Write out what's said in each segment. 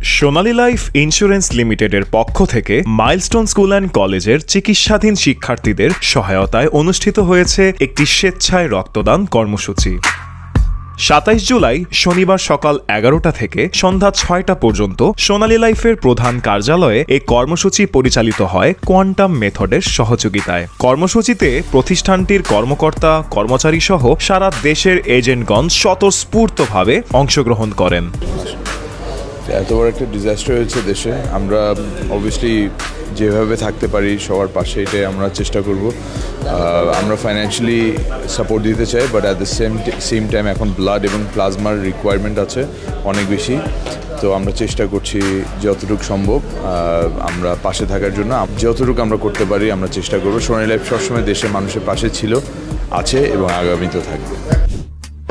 সোনালী life insurance লিমিটেডের পক্ষ থেকে মাইলস্টোন স্কুল অ্যান্ড কলেজের চিকিৎসাধীন শিক্ষার্থীদের সহায়তায় অনুষ্ঠিত হয়েছে একটি স্বেচ্ছায় রক্তদান কর্মসূচি। ২৭ জুলাই শনিবার সকাল ১১টা থেকে সন্ধ্যা ৬টা পর্যন্ত সোনালী লাইফের প্রধান কার্যালয়ে এই কর্মসূচি পরিচালিত হয় কোয়ান্টাম মেথডের সহযোগিতায়। কর্মসূচিতে প্রতিষ্ঠানটির কর্মকর্তা কর্মচারী সহ সারা দেশের এজেন্টগণ স্বতঃস্ফূর্তভাবে অংশগ্রহণ করেন। এত বড় একটা ডিজাস্টার হয়েছে দেশে, আমরা অবভিয়াসলি যেভাবে থাকতে পারি সবার পাশে, এটাই আমরা চেষ্টা করব। আমরা ফাইন্যান্সিয়ালি সাপোর্ট দিতে চাই, but at the same time এখন ব্লাড এবং প্লাজমার রিকোয়ারমেন্ট আছে অনেক বেশি। তো আমরা চেষ্টা করছি যতটুকু সম্ভব আমরা পাশে থাকার জন্য, যতটুকু আমরা করতে পারি আমরা চেষ্টা করব। সোনালী লাইফ সবসময় দেশের মানুষের পাশে ছিল, আছে এবং আগামীতেও থাকবে।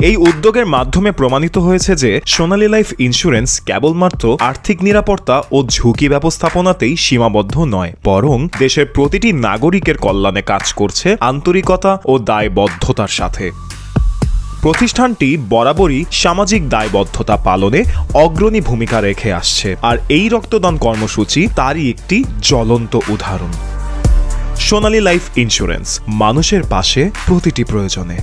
এই উদ্যোগের মাধ্যমে প্রমাণিত হয়েছে যে সোনালী লাইফ ইন্স্যুরেন্স কেবলমাত্র আর্থিক নিরাপত্তা ও ঝুঁকি ব্যবস্থাপনাতেই সীমাবদ্ধ নয়, বরং দেশের প্রতিটি নাগরিকের কল্যাণে কাজ করছে আন্তরিকতা ও দায়বদ্ধতার সাথে। প্রতিষ্ঠানটি বরাবরই সামাজিক দায়বদ্ধতা পালনে অগ্রণী ভূমিকা রেখে আসছে, আর এই রক্তদান কর্মসূচি তারই একটি জ্বলন্ত উদাহরণ। সোনালী লাইফ ইন্স্যুরেন্স, মানুষের পাশে প্রতিটি প্রয়োজনে।